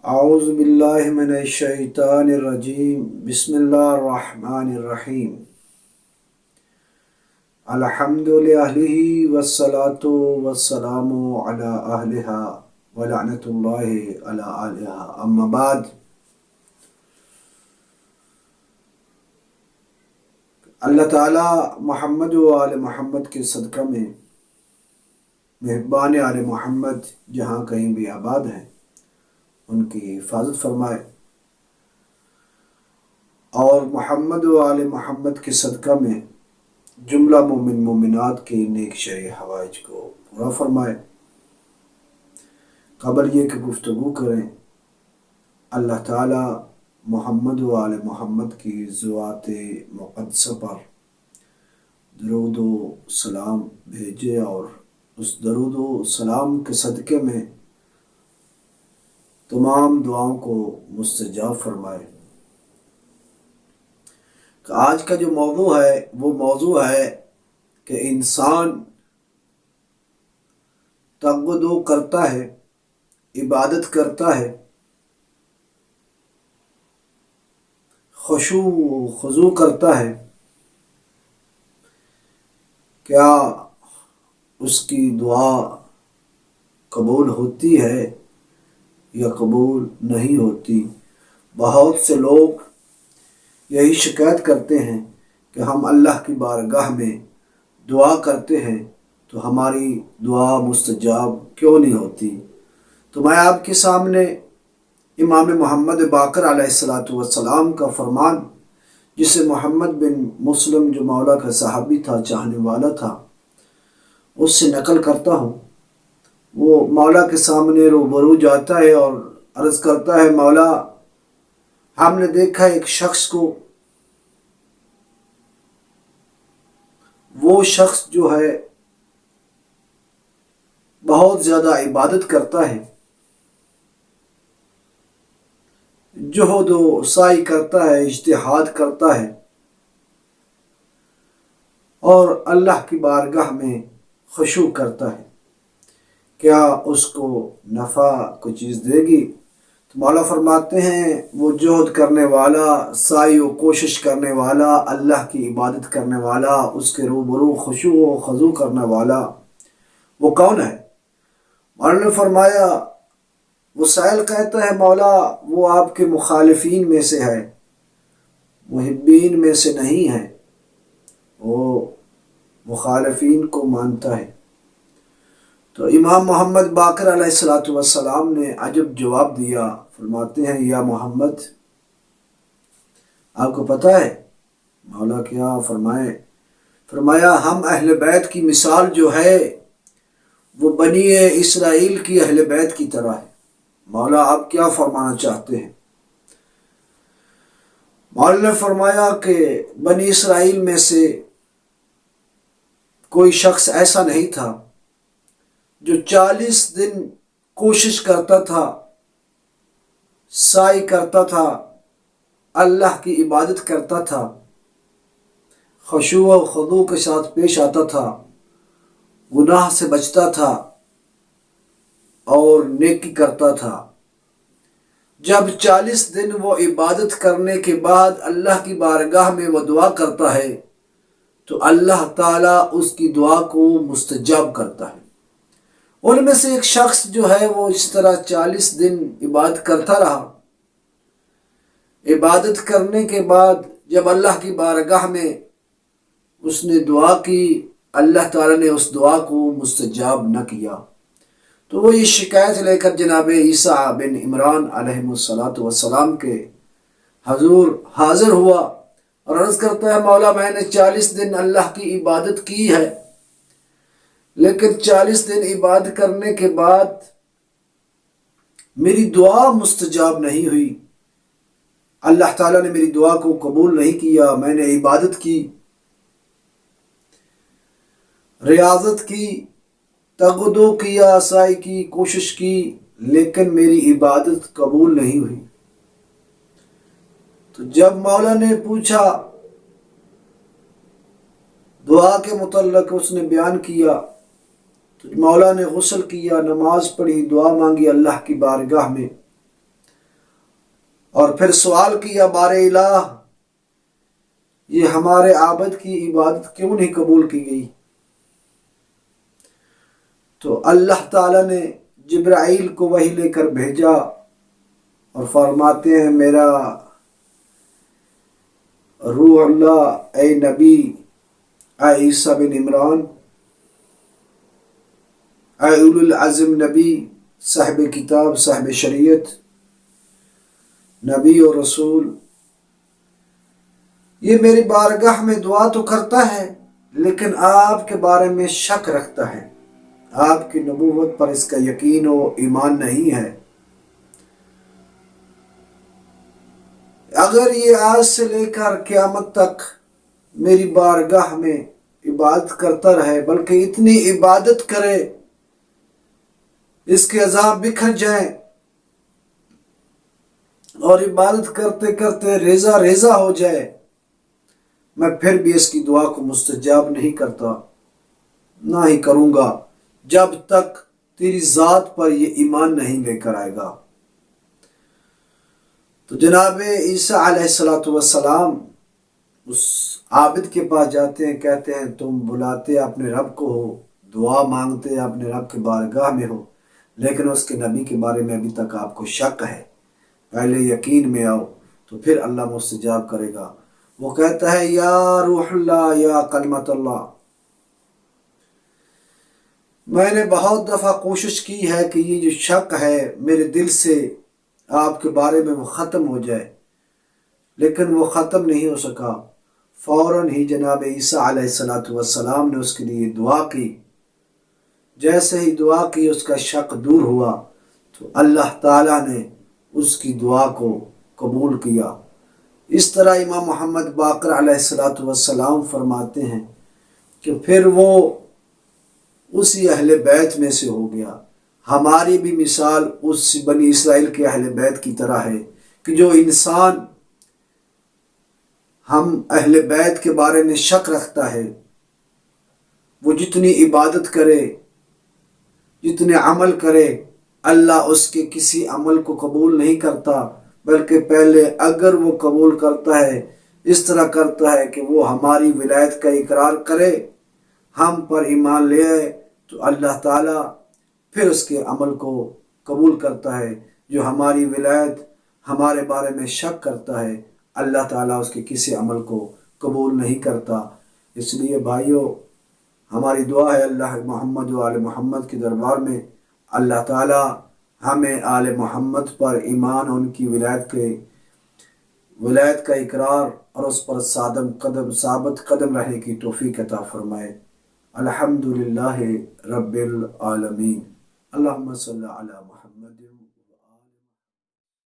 اعوذ باللہ من الشیطان الرجیم بسم اللہ الرحمن الرحیم الحمد للہ والصلاة والسلام علی اہلہا ولعنت اللہ علی آلہا اما بعد۔ اللہ تعالی محمد و آل محمد کے صدقہ میں محبان آل محمد جہاں کہیں بھی آباد ہیں ان کی حفاظت فرمائے، اور محمد و آل محمد کے صدقہ میں جملہ مومن مومنات کے نیک شرعی حوائج کو پورا فرمائے۔ قبل یہ کہ گفتگو کریں، اللہ تعالی محمد و آل محمد کی ذوات مقدسہ پر درود و سلام بھیجے، اور اس درود و سلام کے صدقے میں تمام دعاؤں کو مستجاب فرمائے۔ کہ آج کا جو موضوع ہے وہ موضوع ہے کہ انسان تقدو کرتا ہے، عبادت کرتا ہے، خشوع و خضوع کرتا ہے، کیا اس کی دعا قبول ہوتی ہے یا قبول نہیں ہوتی؟ بہت سے لوگ یہی شکایت کرتے ہیں کہ ہم اللہ کی بارگاہ میں دعا کرتے ہیں تو ہماری دعا مستجاب کیوں نہیں ہوتی؟ تو میں آپ کے سامنے امام محمد باقر علیہ السلام کا فرمان، جسے محمد بن مسلم جو مولا کا صحابی تھا، چاہنے والا تھا، اس سے نقل کرتا ہوں۔ وہ مولا کے سامنے روبرو جاتا ہے اور عرض کرتا ہے، مولا ہم نے دیکھا ایک شخص کو، وہ شخص جو ہے بہت زیادہ عبادت کرتا ہے، جہد و سعی کرتا ہے، اجتہاد کرتا ہے، اور اللہ کی بارگاہ میں خشوع کرتا ہے، کیا اس کو نفع کوئی چیز دے گی؟ تو مولا فرماتے ہیں، وہ جہد کرنے والا، سعی و کوشش کرنے والا، اللہ کی عبادت کرنے والا، اس کے روبرو خشوع و خضوع کرنے والا، وہ کون ہے؟ مولا نے فرمایا، وہ سائل کہتا ہے، مولا وہ آپ کے مخالفین میں سے ہے، محبین میں سے نہیں ہے، وہ مخالفین کو مانتا ہے۔ تو امام محمد باقر علیہ السلام نے عجب جواب دیا، فرماتے ہیں، یا محمد آپ کو پتہ ہے؟ مولا کیا فرمایا ہم اہل بیت کی مثال جو ہے وہ بنی اسرائیل کی اہل بیت کی طرح ہے۔ مولا آپ کیا فرمانا چاہتے ہیں؟ مولا نے فرمایا کہ بنی اسرائیل میں سے کوئی شخص ایسا نہیں تھا جو 40 دن کوشش کرتا تھا، سعی کرتا تھا، اللہ کی عبادت کرتا تھا، خشوع و خضوع کے ساتھ پیش آتا تھا، گناہ سے بچتا تھا اور نیکی کرتا تھا۔ جب 40 دن وہ عبادت کرنے کے بعد اللہ کی بارگاہ میں وہ دعا کرتا ہے تو اللہ تعالیٰ اس کی دعا کو مستجاب کرتا ہے۔ ان میں سے ایک شخص جو ہے وہ اس طرح 40 دن عبادت کرتا رہا، عبادت کرنے کے بعد جب اللہ کی بارگاہ میں اس نے دعا کی، اللہ تعالیٰ نے اس دعا کو مستجاب نہ کیا، تو وہ یہ شکایت لے کر جناب عیسیٰ بن عمران علیہ السلام کے حضور حاضر ہوا اور عرض کرتا ہے، مولا میں نے 40 دن اللہ کی عبادت کی ہے، لیکن 40 دن عبادت کرنے کے بعد میری دعا مستجاب نہیں ہوئی، اللہ تعالیٰ نے میری دعا کو قبول نہیں کیا۔ میں نے عبادت کی، ریاضت کی، تقدو کیا، سعی کی، کوشش کی، لیکن میری عبادت قبول نہیں ہوئی۔ تو جب مولا نے پوچھا، دعا کے متعلق اس نے بیان کیا، تو مولا نے غسل کیا، نماز پڑھی، دعا مانگی اللہ کی بارگاہ میں، اور پھر سوال کیا بار الہ یہ ہمارے عابد کی عبادت کیوں نہیں قبول کی گئی؟ تو اللہ تعالیٰ نے جبرائیل کو وحی لے کر بھیجا اور فرماتے ہیں میرا روح اللہ اے نبی اے عیسیٰ بن عمران اے اولو العزم نبی صاحب کتاب صاحب شریعت نبی اور رسول، یہ میری بارگاہ میں دعا تو کرتا ہے لیکن آپ کے بارے میں شک رکھتا ہے، آپ کی نبوت پر اس کا یقین و ایمان نہیں ہے۔ اگر یہ آج سے لے کر قیامت تک میری بارگاہ میں عبادت کرتا رہے، بلکہ اتنی عبادت کرے اس کے عذاب بکھر جائیں اور عبادت کرتے کرتے ریزہ ریزہ ہو جائے، میں پھر بھی اس کی دعا کو مستجاب نہیں کرتا، نہ ہی کروں گا جب تک تیری ذات پر یہ ایمان نہیں لے کر آئے گا۔ تو جناب عیسیٰ علیہ السلام اس عابد کے پاس جاتے ہیں، کہتے ہیں تم بلاتے اپنے رب کو ہو، دعا مانگتے اپنے رب کے بارگاہ میں ہو، لیکن اس کے نبی کے بارے میں ابھی تک آپ کو شک ہے، پہلے یقین میں آؤ تو پھر اللہ مستجاب کرے گا۔ وہ کہتا ہے یا روح اللہ یا کلمت اللہ، میں نے بہت دفعہ کوشش کی ہے کہ یہ جو شک ہے میرے دل سے آپ کے بارے میں وہ ختم ہو جائے، لیکن وہ ختم نہیں ہو سکا۔ فوراً ہی جناب عیسیٰ علیہ السلام نے اس کے لیے دعا کی، جیسے ہی دعا کی اس کا شک دور ہوا تو اللہ تعالیٰ نے اس کی دعا کو قبول کیا۔ اس طرح امام محمد باقر علیہ السلام فرماتے ہیں کہ پھر وہ اسی اہل بیت میں سے ہو گیا۔ ہماری بھی مثال اس بنی اسرائیل کے اہل بیت کی طرح ہے کہ جو انسان ہم اہل بیت کے بارے میں شک رکھتا ہے، وہ جتنی عبادت کرے، جتنے عمل کرے، اللہ اس کے کسی عمل کو قبول نہیں کرتا، بلکہ پہلے اگر وہ قبول کرتا ہے اس طرح کرتا ہے کہ وہ ہماری ولایت کا اقرار کرے، ہم پر ایمان لے آئے، تو اللہ تعالیٰ پھر اس کے عمل کو قبول کرتا ہے۔ جو ہماری ولایت ہمارے بارے میں شک کرتا ہے، اللہ تعالیٰ اس کے کسی عمل کو قبول نہیں کرتا۔ اس لیے بھائیوں، ہماری دعا ہے اللہ محمد و آل محمد کے دربار میں اللہ تعالیٰ ہمیں آل محمد پر ایمان، ان کی ولایت کا اقرار اور اس پر ثابت قدم رہنے کی توفیق عطا فرمائے۔ الحمدللہ رب العالمین۔ اللہم صلی علی محمد۔